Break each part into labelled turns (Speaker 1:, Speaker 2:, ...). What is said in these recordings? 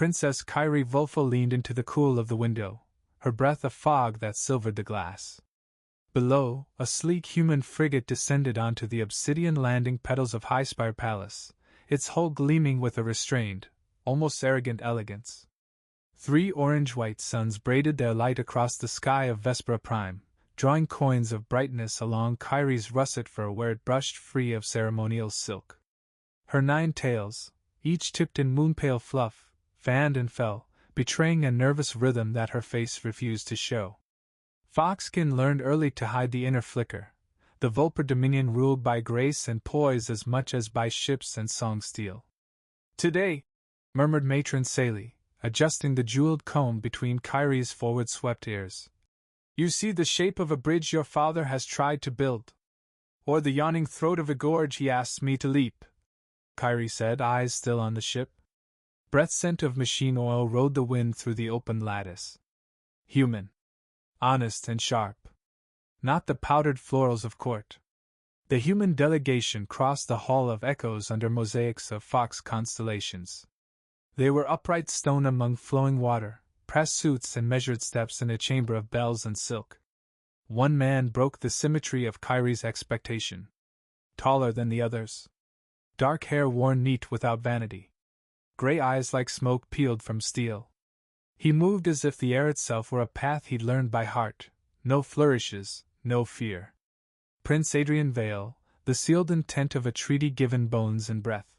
Speaker 1: Princess Kairi Vulpyr leaned into the cool of the window, her breath a fog that silvered the glass. Below, a sleek human frigate descended onto the obsidian landing petals of Highspire Palace, its hull gleaming with a restrained, almost arrogant elegance. 3 orange-white suns braided their light across the sky of Vespera Prime, drawing coins of brightness along Kairi's russet fur where it brushed free of ceremonial silk. Her 9 tails, each tipped in moonpale fluff, fanned and fell, betraying a nervous rhythm that her face refused to show. Foxkin learned early to hide the inner flicker. The Vulpyr Dominion ruled by grace and poise as much as by ships and song steel. "Today," murmured Matron Saley, adjusting the jeweled comb between Kairi's forward-swept ears, "you see the shape of a bridge your father has tried to build. Or the yawning throat of a gorge he asks me to leap," Kairi said, eyes still on the ship. Breath scent of machine oil rode the wind through the open lattice. Human. Honest and sharp. Not the powdered florals of court. The human delegation crossed the Hall of Echoes under mosaics of fox constellations. They were upright stone among flowing water, pressed suits and measured steps in a chamber of bells and silk. One man broke the symmetry of Kairi's expectation. Taller than the others. Dark hair worn neat without vanity. Gray eyes like smoke peeled from steel. He moved as if the air itself were a path he'd learned by heart. No flourishes, no fear. Prince Adrian Vale, the sealed intent of a treaty given bones and breath.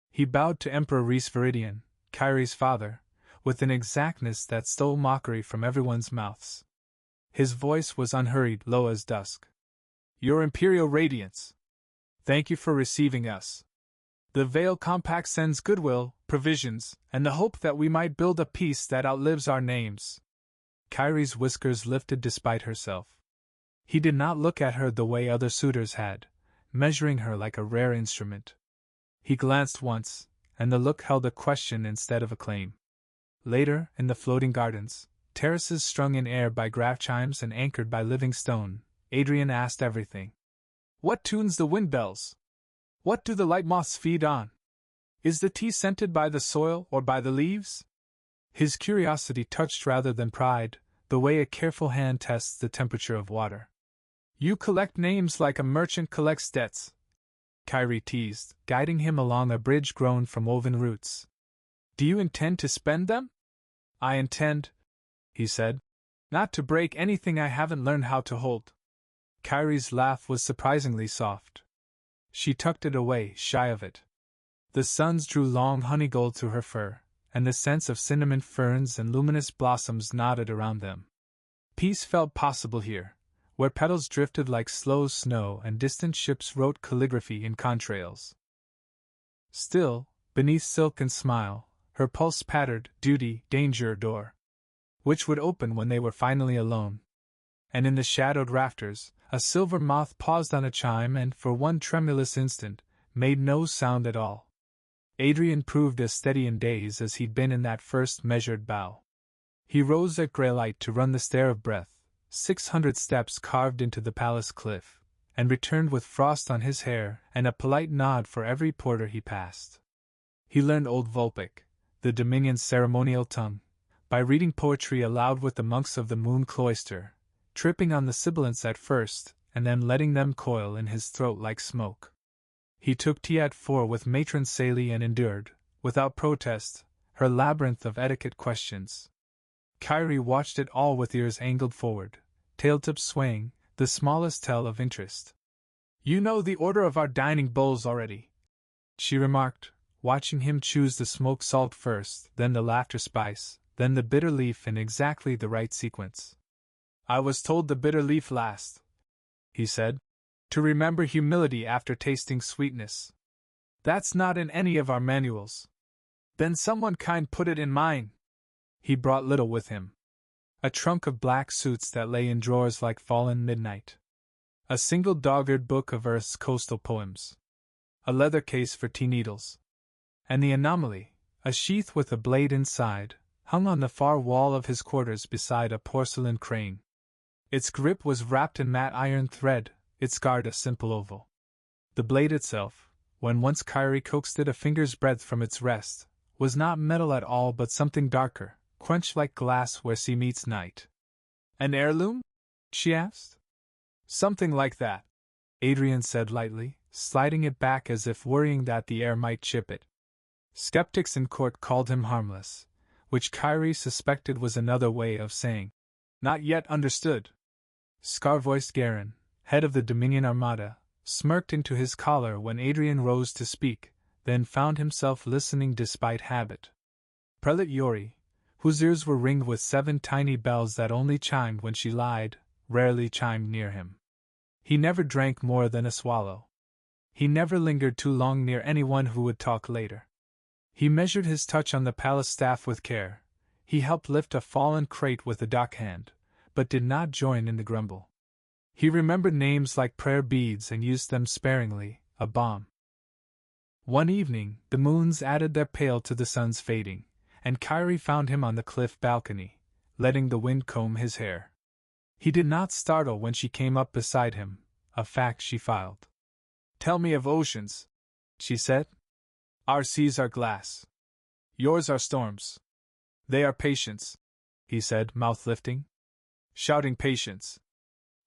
Speaker 1: He bowed to Emperor Rhys Viridian, Kairi's father, with an exactness that stole mockery from everyone's mouths. His voice was unhurried, low as dusk. "Your Imperial Radiance! Thank you for receiving us. The Vale Compact sends goodwill, provisions, and the hope that we might build a peace that outlives our names." Kairi's whiskers lifted despite herself. He did not look at her the way other suitors had, measuring her like a rare instrument. He glanced once, and the look held a question instead of a claim. Later, in the floating gardens, terraces strung in air by graph chimes and anchored by living stone, Adrian asked everything. "What tunes the wind bells? What do the light moths feed on? Is the tea scented by the soil or by the leaves?" His curiosity touched rather than pride, the way a careful hand tests the temperature of water. "You collect names like a merchant collects debts," Kairi teased, guiding him along a bridge grown from woven roots. "Do you intend to spend them?" "I intend," he said, "not to break anything I haven't learned how to hold." Kairi's laugh was surprisingly soft. She tucked it away, shy of it. The suns drew long honeygold through her fur, and the scents of cinnamon ferns and luminous blossoms nodded around them. Peace felt possible here, where petals drifted like slow snow and distant ships wrote calligraphy in contrails. Still, beneath silk and smile, her pulse pattered, duty, danger door. Which would open when they were finally alone. And in the shadowed rafters, a silver moth paused on a chime and, for one tremulous instant, made no sound at all. Adrian proved as steady in days as he'd been in that first measured bow. He rose at grey light to run the stair of breath, 600 steps carved into the palace cliff, and returned with frost on his hair and a polite nod for every porter he passed. He learned Old Vulpyr, the Dominion's ceremonial tongue, by reading poetry aloud with the monks of the Moon Cloister, tripping on the sibilants at first, and then letting them coil in his throat like smoke. He took tea at 4 with Matron Saley and endured, without protest, her labyrinth of etiquette questions. Kairi watched it all with ears angled forward, tail-tips swaying, the smallest tell of interest. "You know the order of our dining bowls already," she remarked, watching him choose the smoked salt first, then the laughter spice, then the bitter leaf in exactly the right sequence. "I was told the bitter leaf last," he said, "to remember humility after tasting sweetness. That's not in any of our manuals. Then someone kind put it in mine." He brought little with him. A trunk of black suits that lay in drawers like fallen midnight. A single dog-eared book of Earth's coastal poems. A leather case for tea needles. And the anomaly, a sheath with a blade inside, hung on the far wall of his quarters beside a porcelain crane. Its grip was wrapped in matte iron thread, its guard a simple oval. The blade itself, when once Kairi coaxed it a finger's breadth from its rest, was not metal at all but something darker, quenched like glass where sea meets night. An heirloom? She asked. Something like that, Adrian said lightly, sliding it back as if worrying that the air might chip it. Skeptics in court called him harmless, which Kairi suspected was another way of saying, not yet understood. Scar-voiced Garen, head of the Dominion Armada, smirked into his collar when Adrian rose to speak, then found himself listening despite habit. Prelate Yori, whose ears were ringed with 7 tiny bells that only chimed when she lied, rarely chimed near him. He never drank more than a swallow. He never lingered too long near anyone who would talk later. He measured his touch on the palace staff with care. He helped lift a fallen crate with a dock hand, but did not join in the grumble. He remembered names like prayer beads and used them sparingly, a bomb. One evening, the moons added their pale to the sun's fading, and Kairi found him on the cliff balcony, letting the wind comb his hair. He did not startle when she came up beside him, a fact she filed. Tell me of oceans, she said. Our seas are glass. Yours are storms. They are patience, he said, mouth lifting. Shouting patience.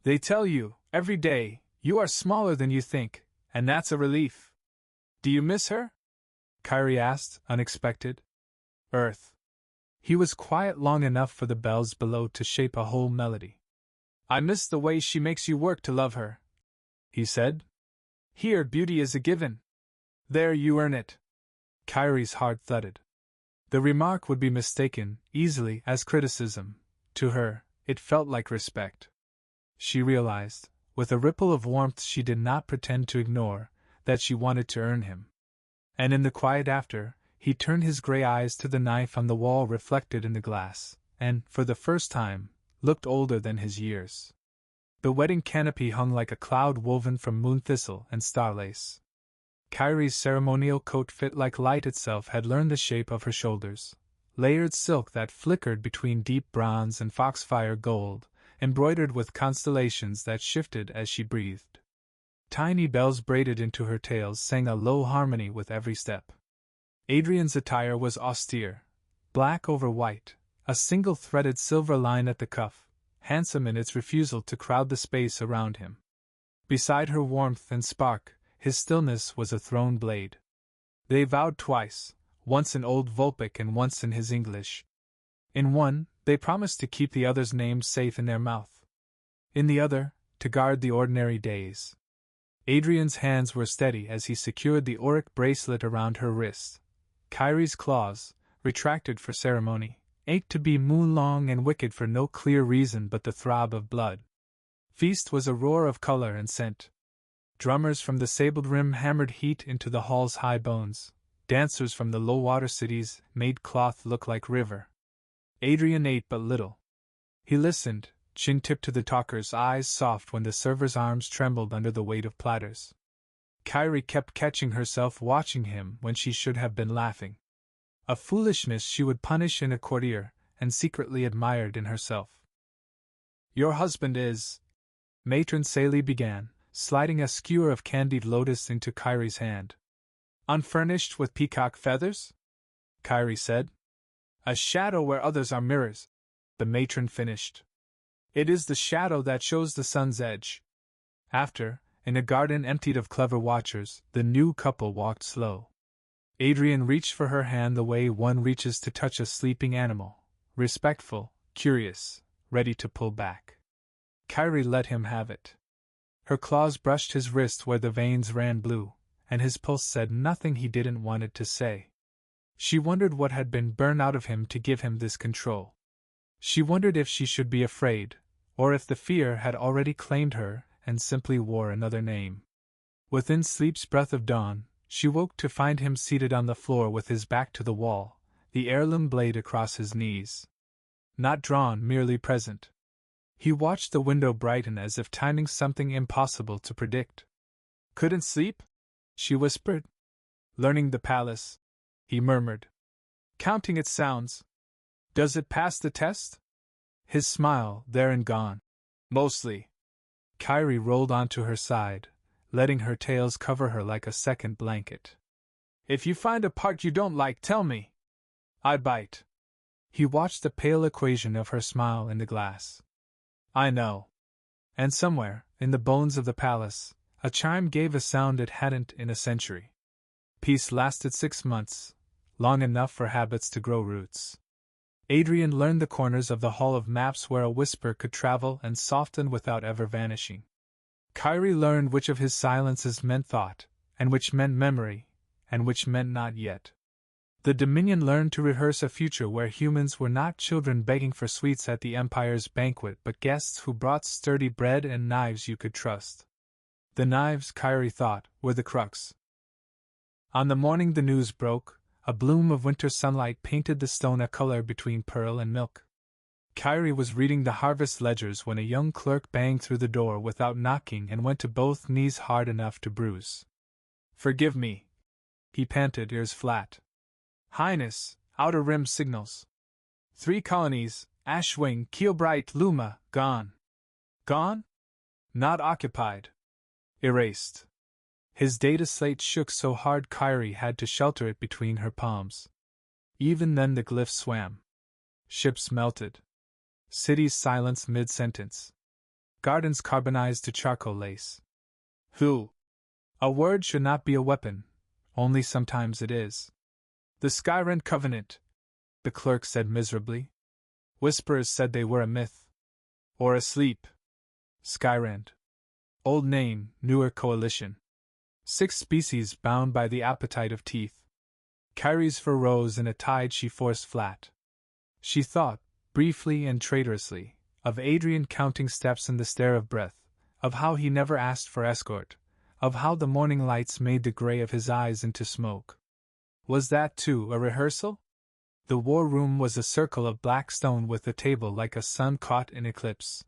Speaker 1: They tell you, every day, you are smaller than you think, and that's a relief. Do you miss her? Kairi asked, unexpected. Earth. He was quiet long enough for the bells below to shape a whole melody. I miss the way she makes you work to love her, he said. Here beauty is a given. There you earn it. Kairi's heart thudded. The remark would be mistaken, easily, as criticism. To her, it felt like respect. She realized, with a ripple of warmth she did not pretend to ignore, that she wanted to earn him. And in the quiet after, he turned his gray eyes to the knife on the wall reflected in the glass, and, for the first time, looked older than his years. The wedding canopy hung like a cloud woven from moon thistle and star lace. Kairi's ceremonial coat fit like light itself had learned the shape of her shoulders, layered silk that flickered between deep bronze and foxfire gold, embroidered with constellations that shifted as she breathed. Tiny bells braided into her tails sang a low harmony with every step. Adrian's attire was austere, black over white, a single threaded silver line at the cuff, handsome in its refusal to crowd the space around him. Beside her warmth and spark, his stillness was a thrown blade. They vowed twice, once in Old Vulpyr and once in his English. In one, they promised to keep the other's name safe in their mouth. In the other, to guard the ordinary days. Adrian's hands were steady as he secured the auric bracelet around her wrist. Kairi's claws, retracted for ceremony, ached to be moon-long and wicked for no clear reason but the throb of blood. Feast was a roar of color and scent. Drummers from the sabled rim hammered heat into the hall's high bones. Dancers from the low-water cities made cloth look like river. Adrian ate but little. He listened, chin-tipped to the talkers, eyes soft when the servers' arms trembled under the weight of platters. Kairi kept catching herself watching him when she should have been laughing. A foolishness she would punish in a courtier, and secretly admired in herself. Your husband is... Matron Saley began, sliding a skewer of candied lotus into Kairi's hand. Unfurnished with peacock feathers? Kairi said. A shadow where others are mirrors, the matron finished. It is the shadow that shows the sun's edge. After, in a garden emptied of clever watchers, the new couple walked slow. Adrian reached for her hand the way one reaches to touch a sleeping animal, respectful, curious, ready to pull back. Kairi let him have it. Her claws brushed his wrist where the veins ran blue, and his pulse said nothing he didn't want it to say. She wondered what had been burned out of him to give him this control. She wondered if she should be afraid, or if the fear had already claimed her and simply wore another name. Within sleep's breath of dawn, she woke to find him seated on the floor with his back to the wall, the heirloom blade across his knees. Not drawn, merely present. He watched the window brighten as if timing something impossible to predict. Couldn't sleep? She whispered. Learning the palace, he murmured. Counting its sounds. Does it pass the test? His smile, there and gone. Mostly. Kairi rolled onto her side, letting her tails cover her like a second blanket. If you find a part you don't like, tell me, I bite. He watched the pale equation of her smile in the glass. I know. And somewhere, in the bones of the palace, a chime gave a sound it hadn't in a century. Peace lasted 6 months, long enough for habits to grow roots. Adrian learned the corners of the Hall of Maps where a whisper could travel and soften without ever vanishing. Kairi learned which of his silences meant thought, and which meant memory, and which meant not yet. The Dominion learned to rehearse a future where humans were not children begging for sweets at the Empire's banquet but guests who brought sturdy bread and knives you could trust. The knives, Kairi thought, were the crux. On the morning the news broke, a bloom of winter sunlight painted the stone a color between pearl and milk. Kairi was reading the harvest ledgers when a young clerk banged through the door without knocking and went to both knees hard enough to bruise. "Forgive me," he panted, ears flat. "Highness, outer rim signals. 3 colonies, Ashwing, Keelbright, Luma, gone." Gone? Not occupied. Erased. His data slate shook so hard Kairi had to shelter it between her palms. Even then the glyphs swam. Ships melted. Cities silenced mid-sentence. Gardens carbonized to charcoal lace. Who? A word should not be a weapon, only sometimes it is. "The Skyrend Covenant," the clerk said miserably. Whisperers said they were a myth. Or asleep. Skyrend. Old name, newer coalition. 6 species bound by the appetite of teeth. Kairi's fur rose in a tide she forced flat. She thought, briefly and traitorously, of Adrian counting steps in the stare of breath, of how he never asked for escort, of how the morning lights made the gray of his eyes into smoke. Was that, too, a rehearsal? The war room was a circle of black stone with a table like a sun caught in eclipse.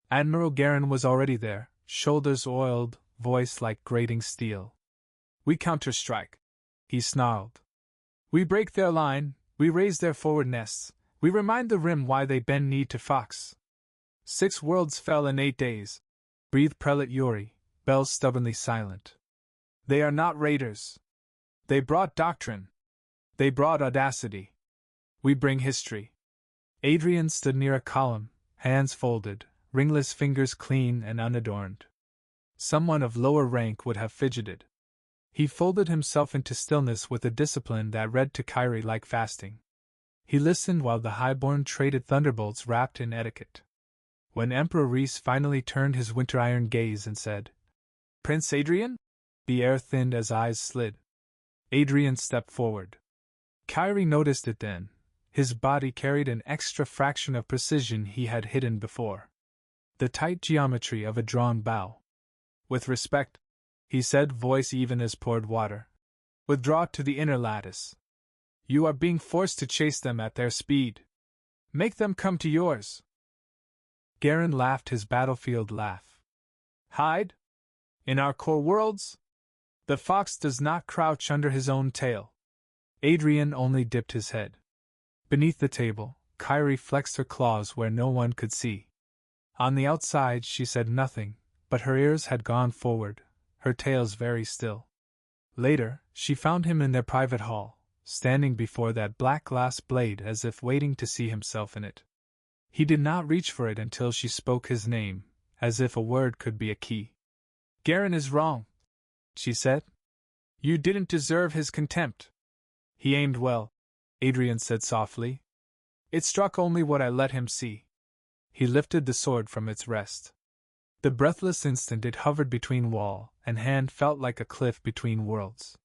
Speaker 1: Admiral Garen was already there, shoulders oiled, voice like grating steel. "We counter-strike," he snarled. "We break their line, we raise their forward nests, we remind the Rim why they bend knee to Fox." 6 worlds fell in 8 days, breathed Prelate Yuri, bells stubbornly silent. "They are not raiders. They brought doctrine. They brought audacity. We bring history." Adrian stood near a column, hands folded, ringless fingers clean and unadorned. Someone of lower rank would have fidgeted. He folded himself into stillness with a discipline that read to Kairi like fasting. He listened while the highborn traded thunderbolts rapped in etiquette. When Emperor Rhys finally turned his winter iron gaze and said, "Prince Adrian?" the air thinned as eyes slid. Adrian stepped forward. Kairi noticed it then. His body carried an extra fraction of precision he had hidden before. The tight geometry of a drawn bow. "With respect," he said, voice even as poured water. "Withdraw to the inner lattice. You are being forced to chase them at their speed. Make them come to yours." Garen laughed his battlefield laugh. "Hide? In our core worlds? The fox does not crouch under his own tail." Adrian only dipped his head. Beneath the table, Kairi flexed her claws where no one could see. On the outside she said nothing, but her ears had gone forward, her tails very still. Later, she found him in their private hall, standing before that black glass blade as if waiting to see himself in it. He did not reach for it until she spoke his name, as if a word could be a key. "Garen is wrong," she said. "You didn't deserve his contempt." "He aimed well," Adrian said softly. "It struck only what I let him see." He lifted the sword from its rest. The breathless instant it hovered between wall and hand felt like a cliff between worlds.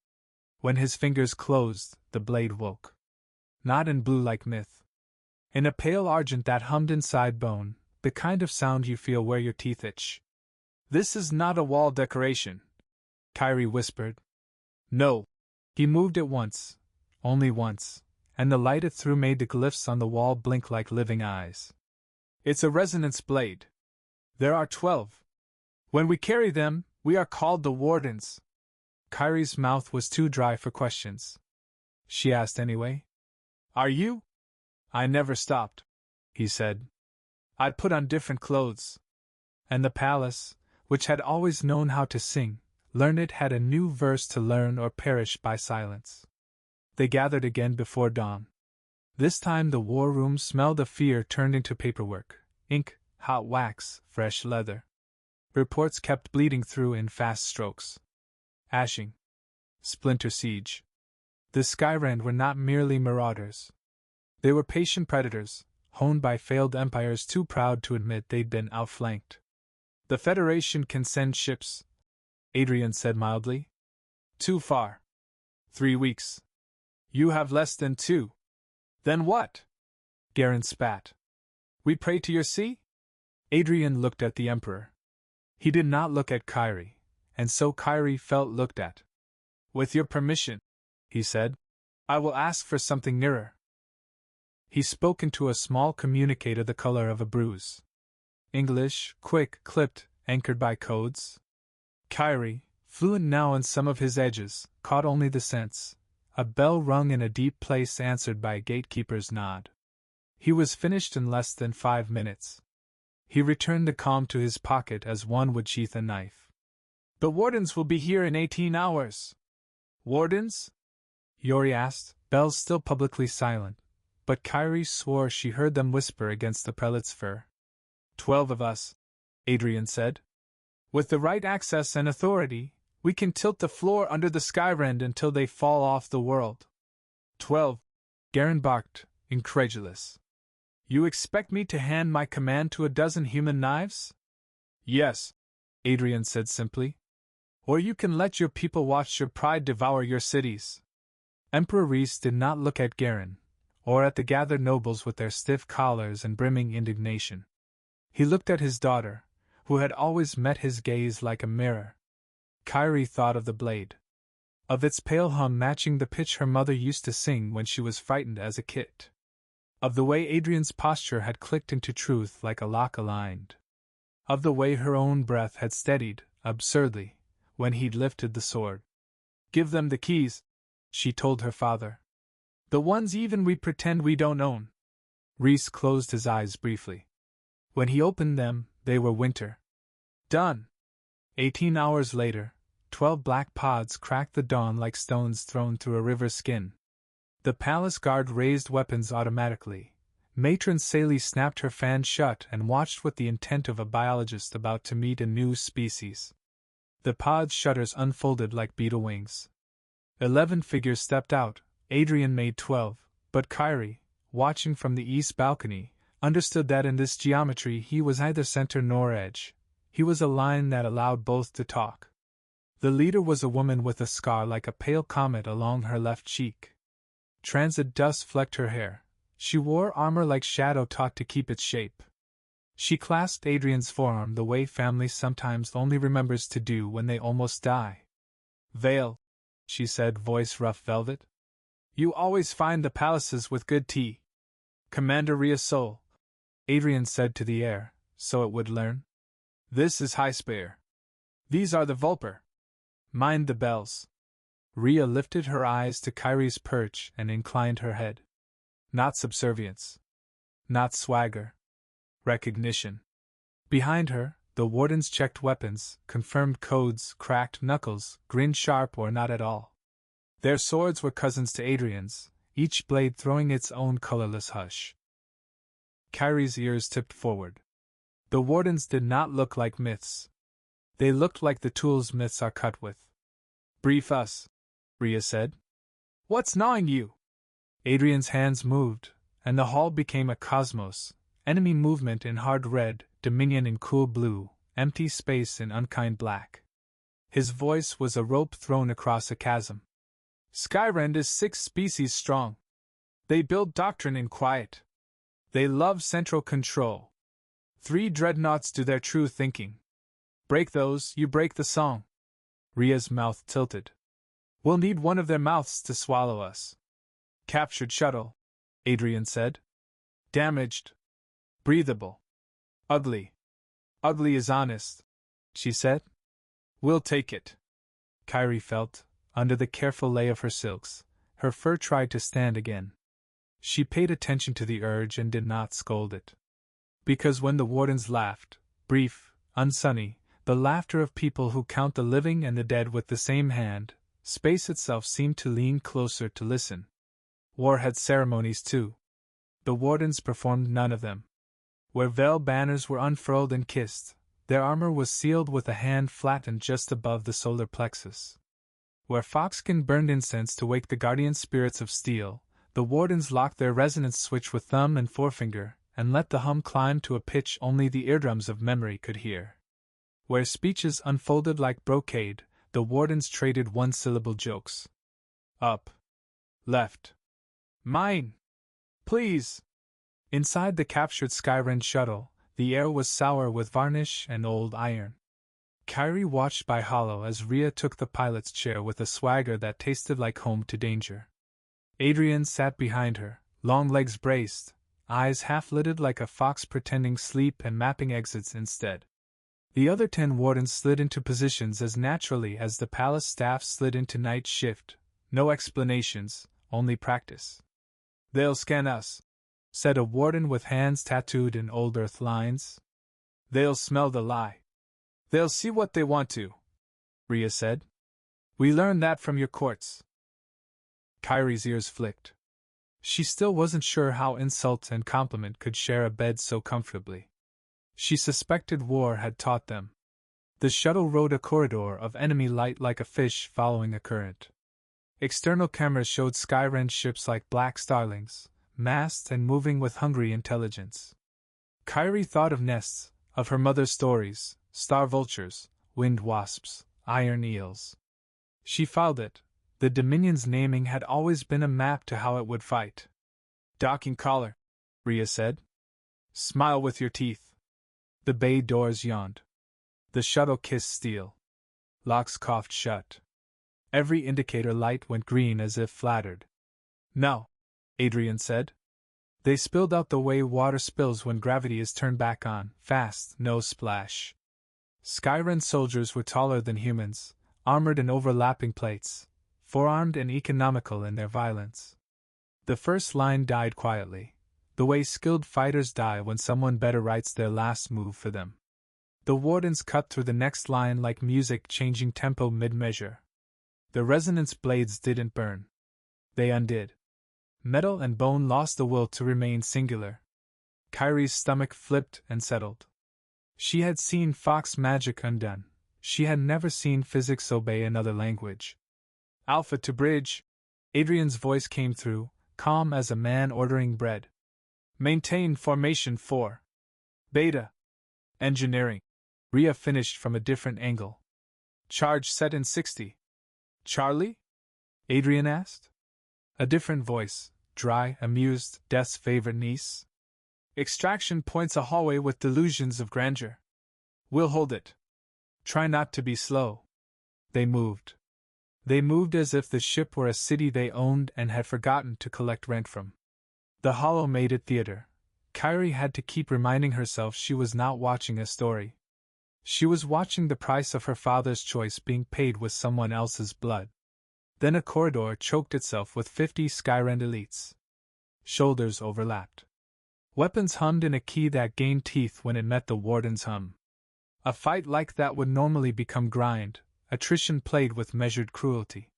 Speaker 1: When his fingers closed, the blade woke. Not in blue like myth. In a pale argent that hummed inside bone, the kind of sound you feel where your teeth itch. "This is not a wall decoration," Kairi whispered. "No." He moved it once, only once, and the light it threw made the glyphs on the wall blink like living eyes. "It's a resonance blade. There are 12. When we carry them, we are called the Wardens." Kairi's mouth was too dry for questions. She asked anyway. "Are you?" "I never stopped," he said. "I'd put on different clothes." And the palace, which had always known how to sing, learned it had a new verse to learn or perish by silence. They gathered again before dawn. This time the war room smelled of fear turned into paperwork, ink, hot wax, fresh leather. Reports kept bleeding through in fast strokes. Ashing. Splinter siege. The Skyrend were not merely marauders. They were patient predators, honed by failed empires too proud to admit they'd been outflanked. The Federation can send ships, Adrian said mildly. Too far. 3 weeks. You have less than 2. Then what? Garen spat. We pray to your sea? Adrian looked at the Emperor. He did not look at Kairi, and so Kairi felt looked at. With your permission, he said, I will ask for something nearer. He spoke into a small communicator the color of a bruise. English, quick, clipped, anchored by codes. Kairi, fluent now in some of his edges, caught only the sense. A bell rung in a deep place answered by a gatekeeper's nod. He was finished in less than 5 minutes. He returned the comm to his pocket as one would sheath a knife. The Wardens will be here in 18 hours. Wardens? Yori asked, bells still publicly silent, but Kairi swore she heard them whisper against the prelate's fur. 12 of us, Adrian said. With the right access and authority, we can tilt the floor under the Skyrend until they fall off the world. 12, Garen barked, incredulous. You expect me to hand my command to a dozen human knives? Yes, Adrian said simply. Or you can let your people watch your pride devour your cities. Emperor Rhys did not look at Garen, or at the gathered nobles with their stiff collars and brimming indignation. He looked at his daughter, who had always met his gaze like a mirror. Kairi thought of the blade. Of its pale hum matching the pitch her mother used to sing when she was frightened as a kit. Of the way Adrian's posture had clicked into truth like a lock aligned. Of the way her own breath had steadied, absurdly, when he'd lifted the sword. Give them the keys, she told her father. The ones even we pretend we don't own. Rhys closed his eyes briefly. When he opened them, they were winter. Done. 18 hours later, 12 black pods cracked the dawn like stones thrown through a river's skin. The palace guard raised weapons automatically. Matron Saley snapped her fan shut and watched with the intent of a biologist about to meet a new species. The pod's shutters unfolded like beetle wings. 11 figures stepped out. Adrian made 12, but Kairi, watching from the east balcony, understood that in this geometry he was neither center nor edge. He was a line that allowed both to talk. The leader was a woman with a scar like a pale comet along her left cheek. Transit dust flecked her hair. She wore armor like shadow taught to keep its shape. She clasped Adrian's forearm the way family sometimes only remembers to do when they almost die. Vale, she said, voice rough velvet. You always find the palaces with good tea. Commander Riasol, Adrian said to the air, so it would learn. This is High Spear. These are the Vulpyr. Mind the bells. Rhea lifted her eyes to Kairi's perch and inclined her head. Not subservience. Not swagger. Recognition. Behind her, the wardens checked weapons, confirmed codes, cracked knuckles, grinned sharp or not at all. Their swords were cousins to Adrian's, each blade throwing its own colorless hush. Kairi's ears tipped forward. The wardens did not look like myths. They looked like the tools myths are cut with. Brief us, Rhea said. What's gnawing you? Adrian's hands moved, and the hall became a cosmos, enemy movement in hard red, Dominion in cool blue, empty space in unkind black. His voice was a rope thrown across a chasm. Skyrend is 6 species strong. They build doctrine in quiet. They love central control. 3 dreadnoughts do their true thinking. Break those, you break the song. Rhea's mouth tilted. We'll need one of their mouths to swallow us. Captured shuttle, Adrian said. Damaged. Breathable. Ugly. Ugly is honest, she said. We'll take it. Kairi felt, under the careful lay of her silks, her fur tried to stand again. She paid attention to the urge and did not scold it. Because when the wardens laughed, brief, unsunny, the laughter of people who count the living and the dead with the same hand, space itself seemed to lean closer to listen. War had ceremonies too, the wardens performed none of them. Where Vale banners were unfurled and kissed, their armor was sealed with a hand flattened just above the solar plexus. Where Foxkin burned incense to wake the guardian spirits of steel, the wardens locked their resonance switch with thumb and forefinger, and let the hum climb to a pitch only the eardrums of memory could hear. Where speeches unfolded like brocade, the wardens traded one-syllable jokes. Up. Left. Mine. Please. Inside the captured Skyrend shuttle, the air was sour with varnish and old iron. Kairi watched by hollow as Rhea took the pilot's chair with a swagger that tasted like home to danger. Adrian sat behind her, long legs braced, eyes half-lidded like a fox pretending sleep and mapping exits instead. The other 10 wardens slid into positions as naturally as the palace staff slid into night shift, no explanations, only practice. "They'll scan us," said a warden with hands tattooed in old earth lines. "They'll smell the lie. They'll see what they want to," Rhea said. "We learned that from your courts." Kairi's ears flicked. She still wasn't sure how insult and compliment could share a bed so comfortably. She suspected war had taught them. The shuttle rode a corridor of enemy light like a fish following a current. External cameras showed Skyrend ships like black starlings, massed and moving with hungry intelligence. Kairi thought of nests, of her mother's stories, star vultures, wind wasps, iron eels. She filed it. The Dominion's naming had always been a map to how it would fight. "Docking collar," Rhea said. "Smile with your teeth." The bay doors yawned. The shuttle kissed steel. Locks coughed shut. Every indicator light went green as if flattered. "No," Adrian said. They spilled out the way water spills when gravity is turned back on, fast, no splash. Skyrend soldiers were taller than humans, armored in overlapping plates, forearmed and economical in their violence. The first line died quietly, the way skilled fighters die when someone better writes their last move for them. The wardens cut through the next line like music changing tempo mid-measure. The resonance blades didn't burn. They undid. Metal and bone lost the will to remain singular. Kairi's stomach flipped and settled. She had seen fox magic undone. She had never seen physics obey another language. "Alpha to bridge," Adrian's voice came through, calm as a man ordering bread. "Maintain formation 4. Beta. Engineering." Rhea finished from a different angle. "Charge set in 60. Charlie?" Adrian asked. A different voice, dry, amused, Death's favorite niece. "Extraction points a hallway with delusions of grandeur. We'll hold it. Try not to be slow." They moved. They moved as if the ship were a city they owned and had forgotten to collect rent from. The hollow made it theater. Kairi had to keep reminding herself she was not watching a story. She was watching the price of her father's choice being paid with someone else's blood. Then a corridor choked itself with 50 Skyrend elites. Shoulders overlapped. Weapons hummed in a key that gained teeth when it met the warden's hum. A fight like that would normally become grind, attrition played with measured cruelty.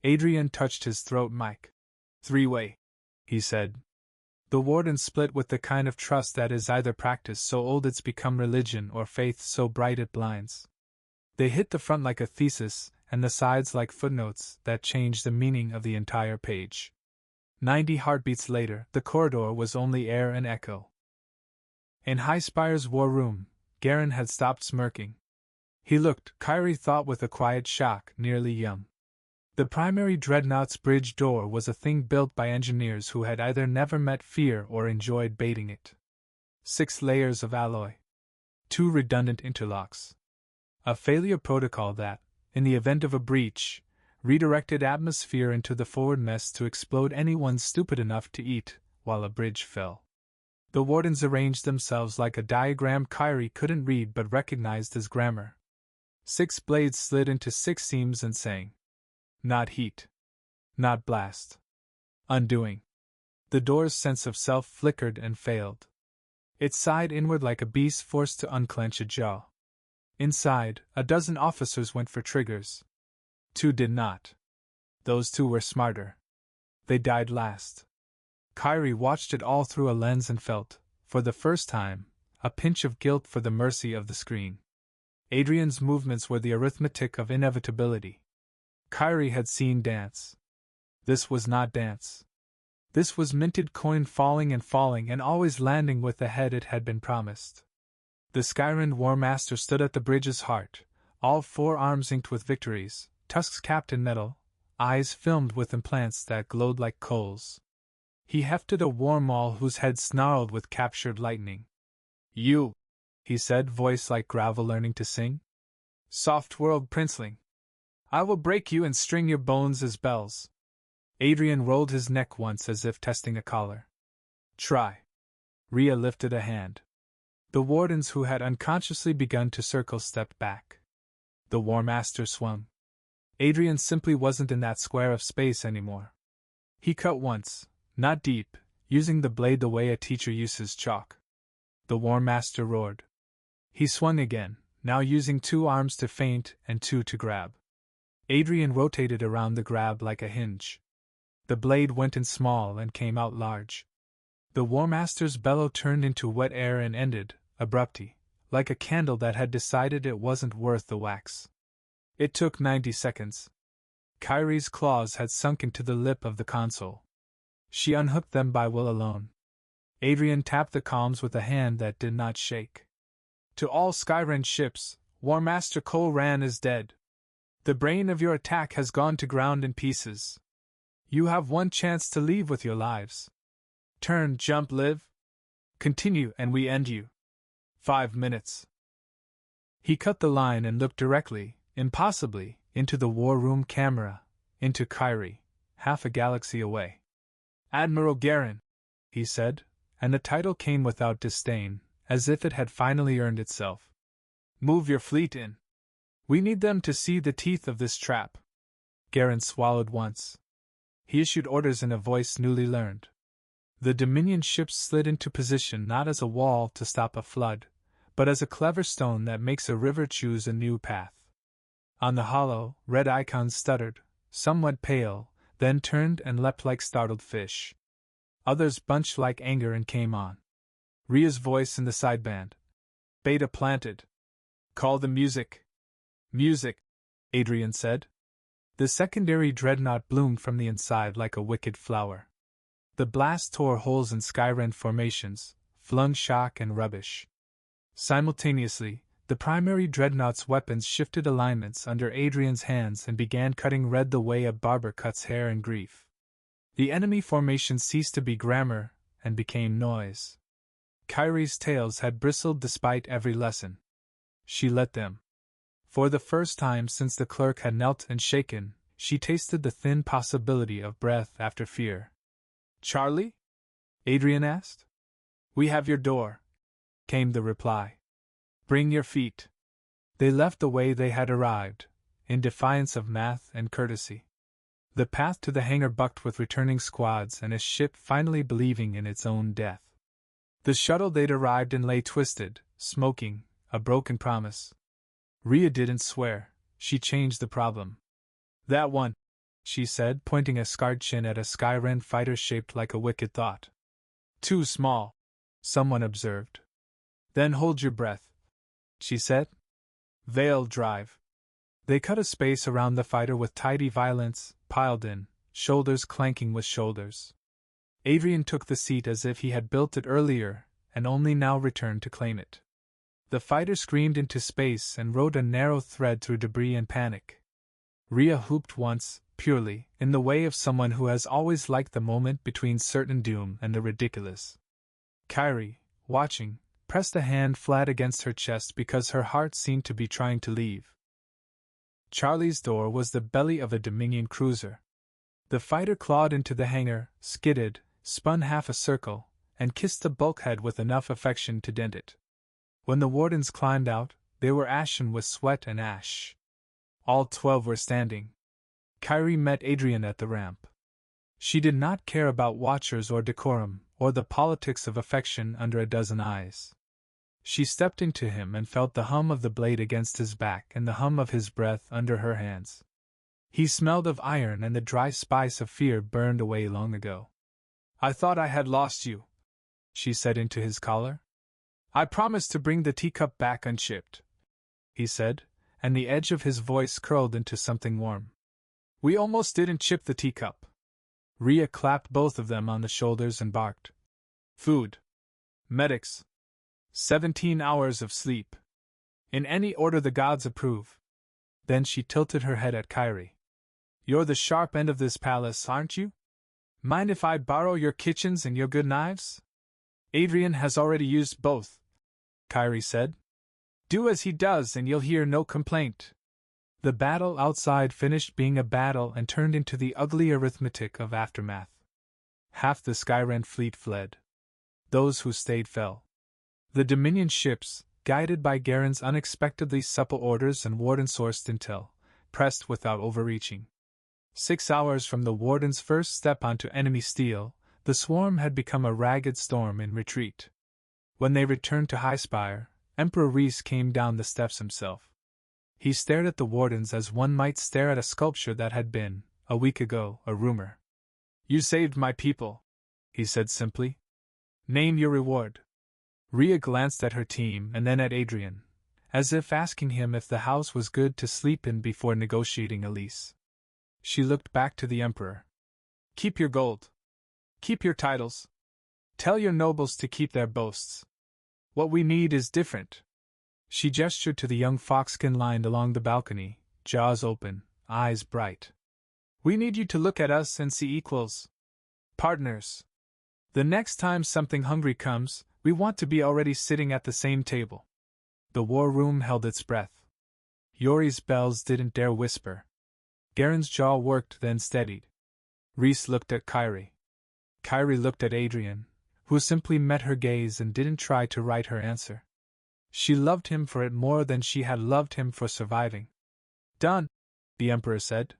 Speaker 1: Adrian touched his throat mic. "Three-way," he said. The warden split with the kind of trust that is either practice so old it's become religion or faith so bright it blinds. They hit the front like a thesis, and the sides like footnotes that changed the meaning of the entire page. 90 heartbeats later, the corridor was only air and echo. In Highspire's war room, Garen had stopped smirking. He looked, Kairi thought with a quiet shock, nearly young. The primary dreadnought's bridge door was a thing built by engineers who had either never met fear or enjoyed baiting it. 6 layers of alloy. 2 redundant interlocks. A failure protocol that, in the event of a breach, redirected atmosphere into the forward mess to explode anyone stupid enough to eat while a bridge fell. The wardens arranged themselves like a diagram Kairi couldn't read but recognized as grammar. 6 blades slid into 6 seams and sang. Not heat. Not blast. Undoing. The door's sense of self flickered and failed. It sighed inward like a beast forced to unclench a jaw. Inside, a dozen officers went for triggers. 2 did not. Those 2 were smarter. They died last. Kairi watched it all through a lens and felt, for the first time, a pinch of guilt for the mercy of the screen. Adrian's movements were the arithmetic of inevitability. Kairi had seen dance. This was not dance. This was minted coin falling and always landing with the head it had been promised. The Skyrend War Master stood at the bridge's heart, all four arms inked with victories, tusks capped in metal, eyes filmed with implants that glowed like coals. He hefted a war maul whose head snarled with captured lightning. "You," he said, voice like gravel learning to sing. "Soft-world princeling. I will break you and string your bones as bells." Adrian rolled his neck once as if testing a collar. "Try." Rhea lifted a hand. The wardens who had unconsciously begun to circle stepped back. The War Master swung. Adrian simply wasn't in that square of space anymore. He cut once, not deep, using the blade the way a teacher uses chalk. The War Master roared. He swung again, now using 2 arms to feint and 2 to grab. Adrian rotated around the grab like a hinge. The blade went in small and came out large. The War Master's bellow turned into wet air and ended, abruptly, like a candle that had decided it wasn't worth the wax. It took 90 seconds. Kairi's claws had sunk into the lip of the console. She unhooked them by will alone. Adrian tapped the comms with a hand that did not shake. "To all Skyrend ships, War Master Cole Ran is dead. The brain of your attack has gone to ground in pieces. You have one chance to leave with your lives. Turn, jump, live. Continue and we end you. 5 minutes." He cut the line and looked directly, impossibly, into the war room camera, into Kairi, half a galaxy away. "Admiral Garen," he said, and the title came without disdain, as if it had finally earned itself. "Move your fleet in. We need them to see the teeth of this trap." Garen swallowed once. He issued orders in a voice newly learned. The Dominion ships slid into position not as a wall to stop a flood, but as a clever stone that makes a river choose a new path. On the hollow, red icons stuttered, somewhat pale, then turned and leapt like startled fish. Others bunched like anger and came on. Rhea's voice in the sideband. "Beta planted. Call the music." "Music," Adrian said. The secondary dreadnought bloomed from the inside like a wicked flower. The blast tore holes in Skyrend formations, flung shock and rubbish. Simultaneously, the primary dreadnought's weapons shifted alignments under Adrian's hands and began cutting red the way a barber cuts hair in grief. The enemy formation ceased to be grammar and became noise. Kairi's tails had bristled despite every lesson. She let them. For the first time since the clerk had knelt and shaken, she tasted the thin possibility of breath after fear. "Charlie?" Adrian asked. "We have your door," came the reply. "Bring your feet." They left the way they had arrived, in defiance of math and courtesy. The path to the hangar bucked with returning squads and a ship finally believing in its own death. The shuttle they'd arrived in lay twisted, smoking, a broken promise. Rhea didn't swear, she changed the problem. "That one," she said, pointing a scarred chin at a Skyrend fighter shaped like a wicked thought. "Too small," someone observed. "Then hold your breath," she said. "Vale Drive." They cut a space around the fighter with tidy violence, piled in, shoulders clanking with shoulders. Adrian took the seat as if he had built it earlier, and only now returned to claim it. The fighter screamed into space and rode a narrow thread through debris and panic. Rhea whooped once, purely, in the way of someone who has always liked the moment between certain doom and the ridiculous. Kairi, watching, pressed a hand flat against her chest because her heart seemed to be trying to leave. Charlie's door was the belly of a Dominion cruiser. The fighter clawed into the hangar, skidded, spun half a circle, and kissed the bulkhead with enough affection to dent it. When the wardens climbed out, they were ashen with sweat and ash. All 12 were standing. Kairi met Adrian at the ramp. She did not care about watchers or decorum, or the politics of affection under a dozen eyes. She stepped into him and felt the hum of the blade against his back and the hum of his breath under her hands. He smelled of iron and the dry spice of fear burned away long ago. I thought I had lost you, she said into his collar. I promised to bring the teacup back unchipped, he said, and the edge of his voice curled into something warm. We almost didn't chip the teacup. Rhea clapped both of them on the shoulders and barked. Food. Medics. 17 hours of sleep. In any order the gods approve. Then she tilted her head at Kairi. You're the sharp end of this palace, aren't you? Mind if I borrow your kitchens and your good knives? Adrian has already used both, Kairi said. Do as he does and you'll hear no complaint. The battle outside finished being a battle and turned into the ugly arithmetic of aftermath. Half the Skyrend fleet fled. Those who stayed fell. The Dominion ships, guided by Garen's unexpectedly supple orders and warden-sourced intel, pressed without overreaching. 6 hours from the Warden's first step onto enemy steel, the swarm had become a ragged storm in retreat. When they returned to Highspire, Emperor Rhys came down the steps himself. He stared at the Wardens as one might stare at a sculpture that had been, a week ago, a rumor. You saved my people, he said simply. Name your reward. Rhea glanced at her team and then at Adrian, as if asking him if the house was good to sleep in before negotiating a lease. She looked back to the Emperor. Keep your gold. Keep your titles. Tell your nobles to keep their boasts. What we need is different. She gestured to the young foxkin lined along the balcony, jaws open, eyes bright. We need you to look at us and see equals. Partners. The next time something hungry comes, we want to be already sitting at the same table. The war room held its breath. Yori's bells didn't dare whisper. Garen's jaw worked then steadied. Rhys looked at Kairi. Kairi looked at Adrian, who simply met her gaze and didn't try to write her answer. She loved him for it more than she had loved him for surviving. Done, the Emperor said.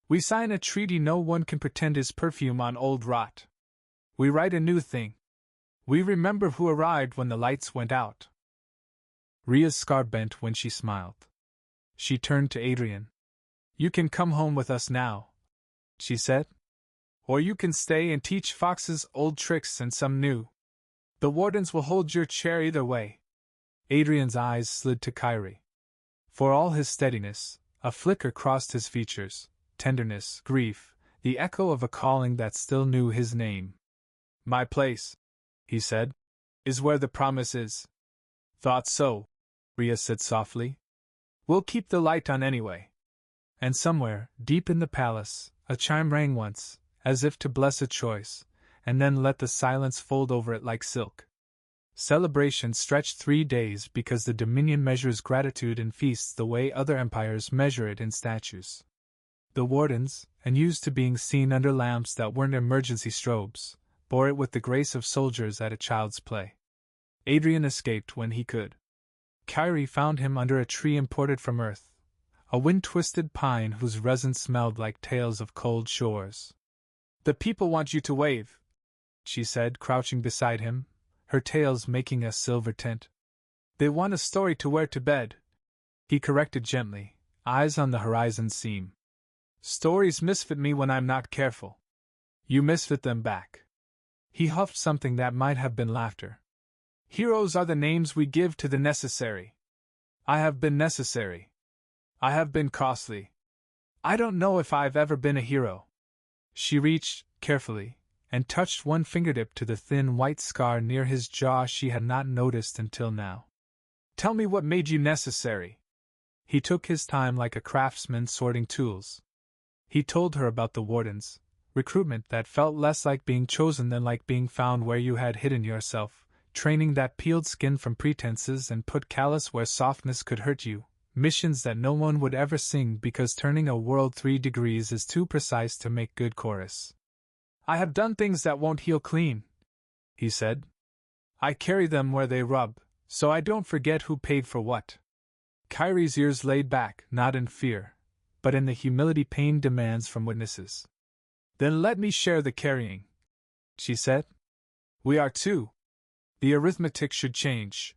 Speaker 1: We sign a treaty no one can pretend is perfume on old rot. We write a new thing. We remember who arrived when the lights went out. Rhea's scar bent when she smiled. She turned to Adrian. You can come home with us now, she said. Or you can stay and teach foxes old tricks and some new. The Wardens will hold your chair either way. Adrian's eyes slid to Kairi. For all his steadiness, a flicker crossed his features, tenderness, grief, the echo of a calling that still knew his name. My place, he said, is where the promise is. Thought so, Rhea said softly. We'll keep the light on anyway. And somewhere, deep in the palace, a chime rang once, as if to bless a choice, and then let the silence fold over it like silk. Celebration stretched 3 days because the Dominion measures gratitude in feasts the way other empires measure it in statues. The Wardens, unused to being seen under lamps that weren't emergency strobes, bore it with the grace of soldiers at a child's play. Adrian escaped when he could. Kairi found him under a tree imported from Earth, a wind-twisted pine whose resin smelled like tales of cold shores. The people want you to wave, she said, crouching beside him, her tails making a silver tint. They want a story to wear to bed, he corrected gently, eyes on the horizon seam. Stories misfit me when I'm not careful. You misfit them back. He huffed something that might have been laughter. Heroes are the names we give to the necessary. I have been necessary. I have been costly. I don't know if I've ever been a hero. She reached, carefully, and touched one fingertip to the thin white scar near his jaw she had not noticed until now. Tell me what made you necessary. He took his time like a craftsman sorting tools. He told her about the Wardens, recruitment that felt less like being chosen than like being found where you had hidden yourself, training that peeled skin from pretenses and put callous where softness could hurt you, missions that no one would ever sing because turning a world 3 degrees is too precise to make good chorus. I have done things that won't heal clean, he said. I carry them where they rub, so I don't forget who paid for what. Kairi's ears laid back, not in fear, but in the humility pain demands from witnesses. Then let me share the carrying, she said. We are two. The arithmetic should change.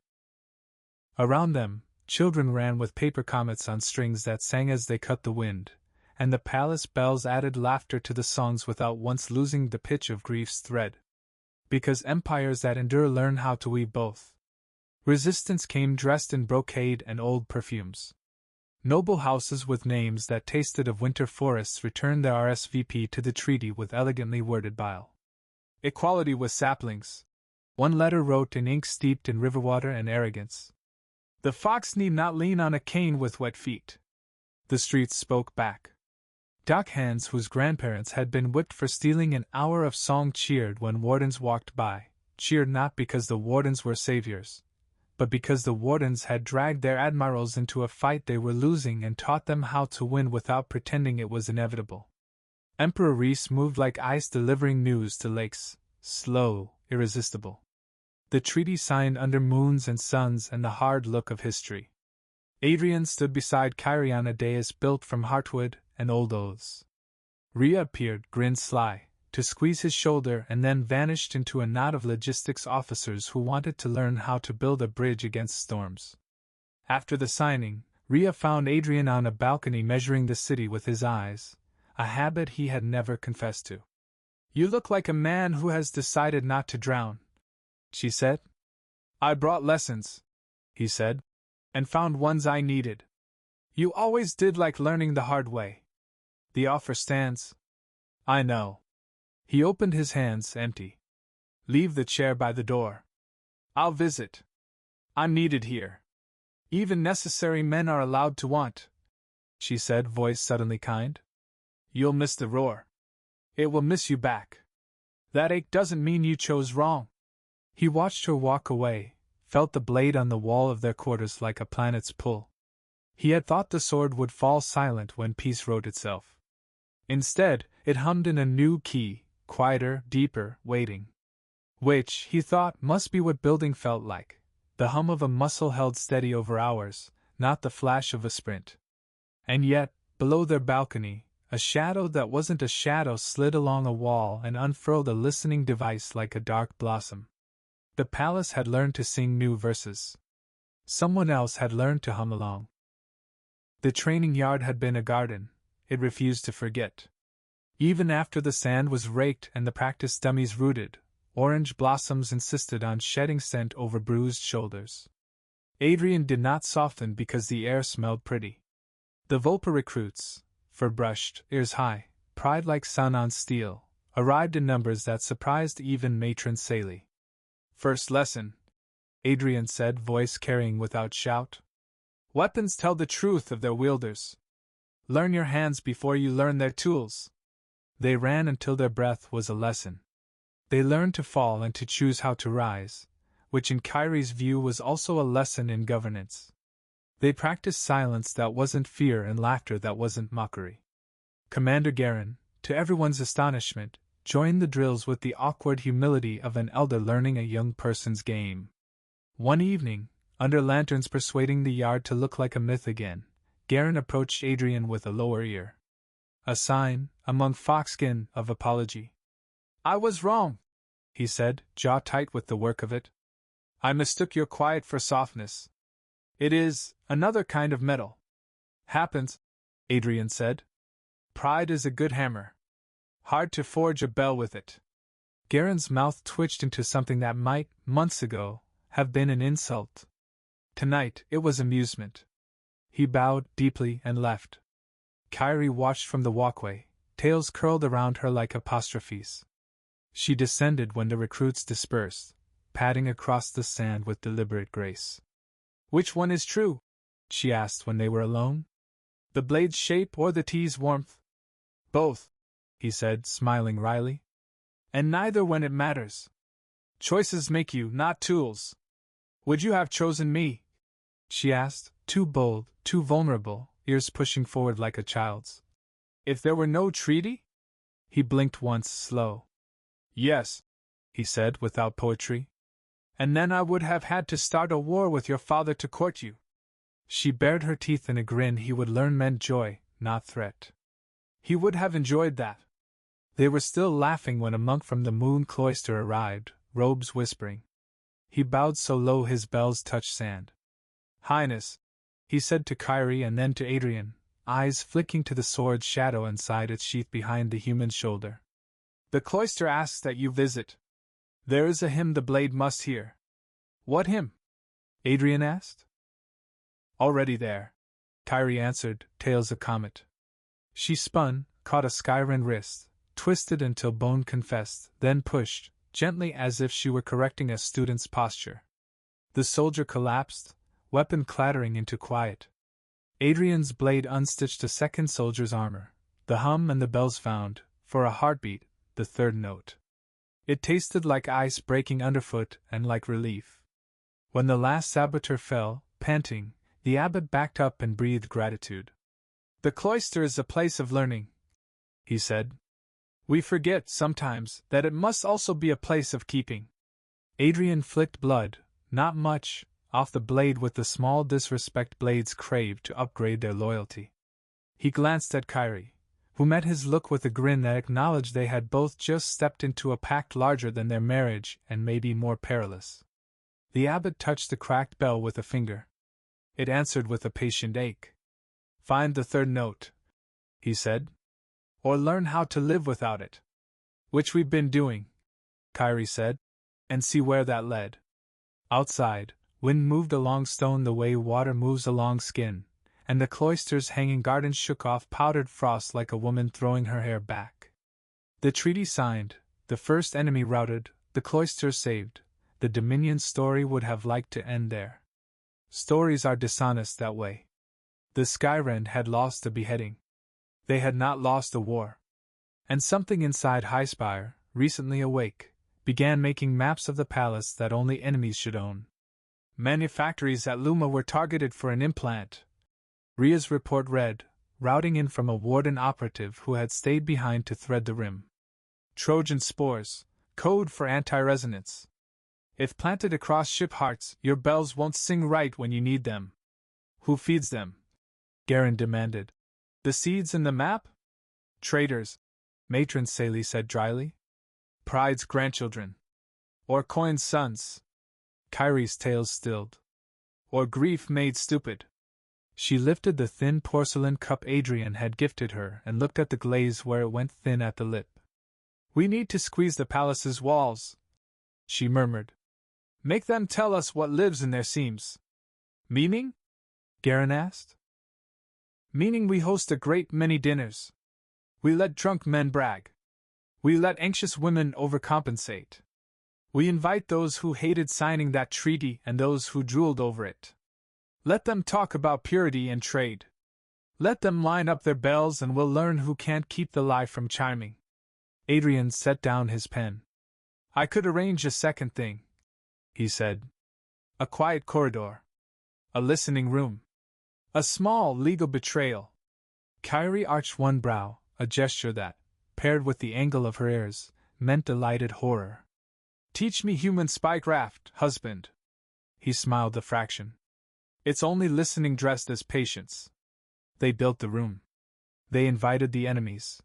Speaker 1: Around them, children ran with paper comets on strings that sang as they cut the wind, and the palace bells added laughter to the songs without once losing the pitch of grief's thread. Because empires that endure learn how to weave both. Resistance came dressed in brocade and old perfumes. Noble houses with names that tasted of winter forests returned their RSVP to the treaty with elegantly worded bile. Equality with saplings. One letter wrote in ink steeped in river water and arrogance. The fox need not lean on a cane with wet feet. The streets spoke back. Dockhands whose grandparents had been whipped for stealing an hour of song cheered when wardens walked by, cheered not because the wardens were saviors, but because the wardens had dragged their admirals into a fight they were losing and taught them how to win without pretending it was inevitable. Emperor Reese moved like ice delivering news to lakes, slow, irresistible. The treaty signed under moons and suns and the hard look of history. Adrian stood beside Kairi on a dais built from heartwood and old oaths. Rhea appeared, grinned sly, to squeeze his shoulder and then vanished into a knot of logistics officers who wanted to learn how to build a bridge against storms. After the signing, Rhea found Adrian on a balcony measuring the city with his eyes, a habit he had never confessed to. "You look like a man who has decided not to drown," she said. "I brought lessons," he said, "and found ones I needed. You always did like learning the hard way. The offer stands." "I know." He opened his hands, empty. "Leave the chair by the door. I'll visit. I'm needed here. Even necessary men are allowed to want," she said, voice suddenly kind. "You'll miss the roar. It will miss you back. That ache doesn't mean you chose wrong." He watched her walk away, felt the blade on the wall of their quarters like a planet's pull. He had thought the sword would fall silent when peace wrote itself. Instead, it hummed in a new key, quieter, deeper, waiting. Which, he thought, must be what building felt like, the hum of a muscle held steady over hours, not the flash of a sprint. And yet, below their balcony, a shadow that wasn't a shadow slid along a wall and unfurled a listening device like a dark blossom. The palace had learned to sing new verses. Someone else had learned to hum along. The training yard had been a garden, it refused to forget. Even after the sand was raked and the practice dummies rooted, orange blossoms insisted on shedding scent over bruised shoulders. Adrian did not soften because the air smelled pretty. The Vulpyr recruits, fur-brushed, ears high, pride like sun on steel, arrived in numbers that surprised even Matron Saley. "First lesson," Adrian said, voice carrying without shout. "Weapons tell the truth of their wielders. Learn your hands before you learn their tools." They ran until their breath was a lesson. They learned to fall and to choose how to rise, which in Kairi's view was also a lesson in governance. They practiced silence that wasn't fear and laughter that wasn't mockery. Commander Garen, to everyone's astonishment, joined the drills with the awkward humility of an elder learning a young person's game. One evening, under lanterns persuading the yard to look like a myth again, Garen approached Adrian with a lower ear. A sign, among foxskin, of apology. "I was wrong," he said, jaw tight with the work of it. "I mistook your quiet for softness. It is another kind of metal." "Happens," Adrian said. "Pride is a good hammer. Hard to forge a bell with it." Garen's mouth twitched into something that might, months ago, have been an insult. Tonight, it was amusement. He bowed deeply and left. Kairi watched from the walkway, tails curled around her like apostrophes. She descended when the recruits dispersed, padding across the sand with deliberate grace. "Which one is true?" she asked when they were alone. "The blade's shape or the tea's warmth?" "Both," he said, smiling wryly. "And neither when it matters. Choices make you, not tools. Would you have chosen me?" she asked, too bold, too vulnerable, ears pushing forward like a child's. "If there were no treaty?" He blinked once, slow. "Yes," he said, without poetry. "And then I would have had to start a war with your father to court you." She bared her teeth in a grin he would learn meant joy, not threat. He would have enjoyed that. They were still laughing when a monk from the moon cloister arrived, robes whispering. He bowed so low his bells touched sand. "Highness," he said to Kairi and then to Adrian, eyes flicking to the sword's shadow inside its sheath behind the human shoulder. "The cloister asks that you visit." There is a hymn the blade must hear. What hymn? Adrian asked. Already there, Kairi answered, tails a comet. She spun, caught a Skyren wrist, twisted until bone confessed, then pushed, gently as if she were correcting a student's posture. The soldier collapsed, weapon clattering into quiet. Adrian's blade unstitched a second soldier's armor. The hum and the bells found, for a heartbeat, the third note. It tasted like ice breaking underfoot and like relief. When the last saboteur fell, panting, the abbot backed up and breathed gratitude. The cloister is a place of learning, he said. We forget, sometimes, that it must also be a place of keeping. Adrian flicked blood, not much, off the blade with the small disrespect blades crave to upgrade their loyalty. He glanced at Kairi, who met his look with a grin that acknowledged they had both just stepped into a pact larger than their marriage and maybe more perilous. The abbot touched the cracked bell with a finger. It answered with a patient ache. Find the third note, he said. Or learn how to live without it. Which we've been doing, Kairi said, and see where that led. Outside, wind moved along stone the way water moves along skin, and the cloister's hanging gardens shook off powdered frost like a woman throwing her hair back. The treaty signed, the first enemy routed, the cloister saved. The Dominion's story would have liked to end there. Stories are dishonest that way. The Skyrend had lost a beheading. They had not lost a war. And something inside Highspire, recently awake, began making maps of the palace that only enemies should own. Manufactories at Luma were targeted for an implant. Ria's report read, routing in from a Warden operative who had stayed behind to thread the rim. Trojan spores, code for anti-resonance. If planted across ship hearts, your bells won't sing right when you need them. Who feeds them? Garen demanded. The seeds in the map? Traitors, Matron Saley said dryly. Pride's grandchildren. Or Coin's sons. Kairi's tales stilled. Or grief made stupid. She lifted the thin porcelain cup Adrian had gifted her and looked at the glaze where it went thin at the lip. We need to squeeze the palace's walls, she murmured. Make them tell us what lives in their seams. Meaning? Garen asked. Meaning we host a great many dinners. We let drunk men brag. We let anxious women overcompensate. We invite those who hated signing that treaty and those who drooled over it. Let them talk about purity and trade. Let them line up their bells and we'll learn who can't keep the lie from chiming. Adrian set down his pen. I could arrange a second thing, he said. A quiet corridor. A listening room. A small legal betrayal. Kairi arched one brow, a gesture that, paired with the angle of her ears, meant delighted horror. Teach me human spycraft, husband. He smiled a fraction. It's only listening dressed as patience. They built the room. They invited the enemies.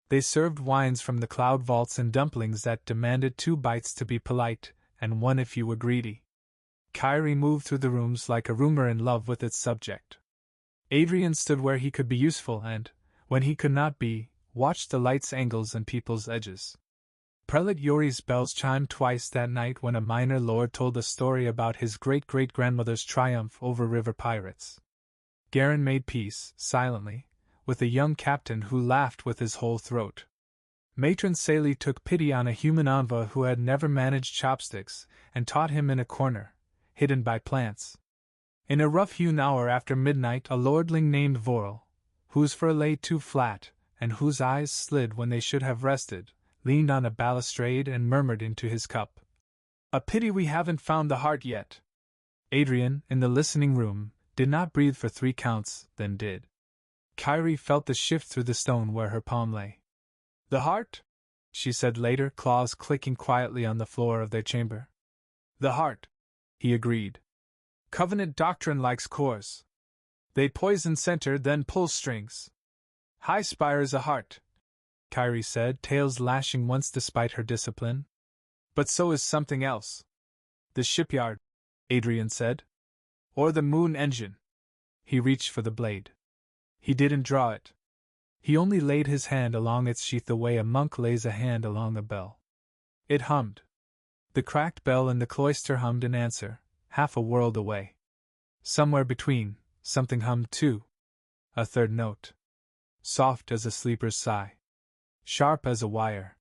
Speaker 1: They served wines from the cloud vaults and dumplings that demanded 2 bites to be polite, and 1 if you were greedy. Kairi moved through the rooms like a rumor in love with its subject. Adrian stood where he could be useful and, when he could not be, watched the light's angles and people's edges. Prelate Yori's bells chimed twice that night when a minor lord told a story about his great-great-grandmother's triumph over river pirates. Garen made peace, silently, with a young captain who laughed with his whole throat. Matron Saley took pity on a human envoy who had never managed chopsticks, and taught him in a corner, hidden by plants. In a rough-hewn hour after midnight a lordling named Vorel, whose fur lay too flat, and whose eyes slid when they should have rested, leaned on a balustrade and murmured into his cup. A pity we haven't found the heart yet. Adrian, in the listening room, did not breathe for 3 counts, then did. Kairi felt the shift through the stone where her palm lay. The heart? She said later, claws clicking quietly on the floor of their chamber. The heart, he agreed. Covenant doctrine likes cores. They poison center, then pull strings. Highspire's a heart, Kairi said, tails lashing once despite her discipline. But so is something else. The shipyard, Adrian said. Or the moon engine. He reached for the blade. He didn't draw it. He only laid his hand along its sheath the way a monk lays a hand along a bell. It hummed. The cracked bell in the cloister hummed in answer, half a world away. Somewhere between, something hummed too. A third note. Soft as a sleeper's sigh. Sharp as a wire.